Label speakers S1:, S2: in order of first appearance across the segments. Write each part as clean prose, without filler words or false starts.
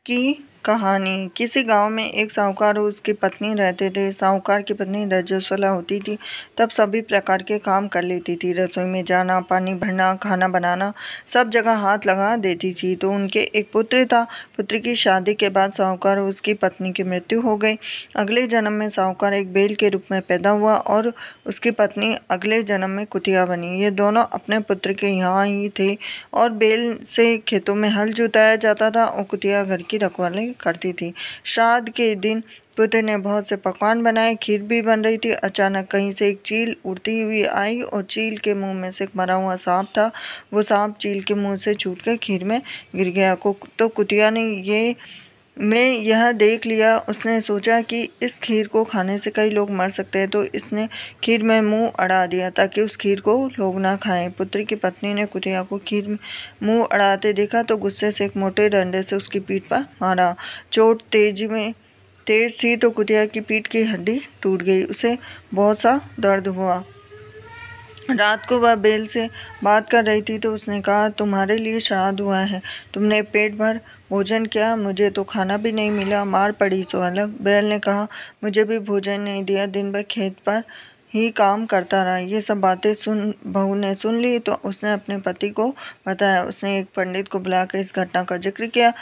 S1: की कहानी। किसी गांव में एक साहूकार और उसकी पत्नी रहते थे। साहूकार की पत्नी रजस्वला होती थी, तब सभी प्रकार के काम कर लेती थी। रसोई में जाना, पानी भरना, खाना बनाना, सब जगह हाथ लगा देती थी। तो उनके एक पुत्र था। पुत्र की शादी के बाद साहूकार और उसकी पत्नी की मृत्यु हो गई। अगले जन्म में साहूकार एक बैल के रूप में पैदा हुआ और उसकी पत्नी अगले जन्म में कुतिया बनी। ये दोनों अपने पुत्र के यहाँ ही थे और बैल से खेतों में हल जुताया जाता था और कुतिया घर की रखवाली करती थी। श्राद्ध के दिन पुत्र ने बहुत से पकवान बनाए, खीर भी बन रही थी। अचानक कहीं से एक चील उड़ती हुई आई और चील के मुंह में से एक मरा हुआ सांप था। वो सांप चील के मुंह से छूटकर खीर में गिर गया। तो कुतिया ने यह देख लिया। उसने सोचा कि इस खीर को खाने से कई लोग मर सकते हैं, तो इसने खीर में मुंह अड़ा दिया ताकि उस खीर को लोग ना खाएं। पुत्र की पत्नी ने कुतिया को खीर में मुंह अड़ाते देखा तो गुस्से से एक मोटे डंडे से उसकी पीठ पर मारा। चोट तेज थी तो कुतिया की पीठ की हड्डी टूट गई। उसे बहुत सा दर्द हुआ। रात को वह बैल से बात कर रही थी तो उसने कहा, तुम्हारे लिए श्राद्ध हुआ है, तुमने पेट भर भोजन किया, मुझे तो खाना भी नहीं मिला, मार पड़ी सो अलग। बैल ने कहा, मुझे भी भोजन नहीं दिया, दिन भर खेत पर ही काम करता रहा। ये सब बातें बहू ने सुन ली तो उसने अपने पति को बताया। उसने एक पंडित को बुलाकर इस घटना का जिक्र किया।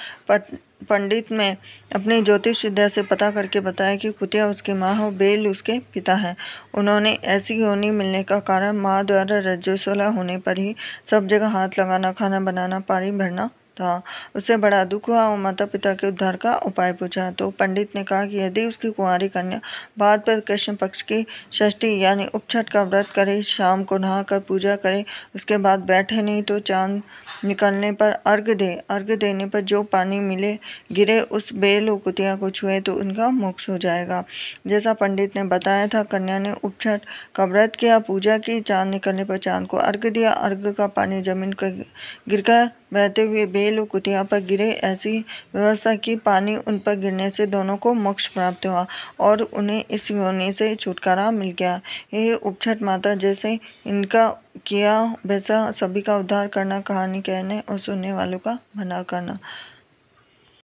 S1: पंडित ने अपनी ज्योतिष विद्या से पता करके बताया कि कुतिया उसकी माँ और बैल उसके पिता हैं। उन्होंने ऐसी योनि मिलने का कारण माँ द्वारा रजस्वला होने पर ही सब जगह हाथ लगाना, खाना बनाना, पानी भरना था। उसे बड़ा दुख हुआ और माता पिता के उद्धार का उपाय पूछा। तो पंडित ने कहा कि यदि उसकी कुंवारी कन्या भाद्रपद कृष्ण पक्ष की षष्ठी यानी उपछठ का व्रत करे, शाम को नहाकर पूजा करे, उसके बाद बैठे नहीं तो चांद निकलने पर अर्घ दे, अर्घ देने पर जो पानी मिले गिरे उस बैल और कुतिया को छुए तो उनका मोक्ष हो जाएगा। जैसा पंडित ने बताया था, कन्या ने उपछठ का व्रत किया, पूजा की, चांद निकलने पर चांद को अर्घ दिया। अर्घ का पानी जमीन पर गिरकर बहते हुए बैल और कुतिया पर गिरे। ऐसी व्यवस्था की, पानी उन पर गिरने से दोनों को मोक्ष प्राप्त हुआ और उन्हें इस योनि से छुटकारा मिल गया। ये उपछठ माता जैसे इनका किया वैसा सभी का उद्धार करना, कहानी कहने और सुनने वालों का भला करना।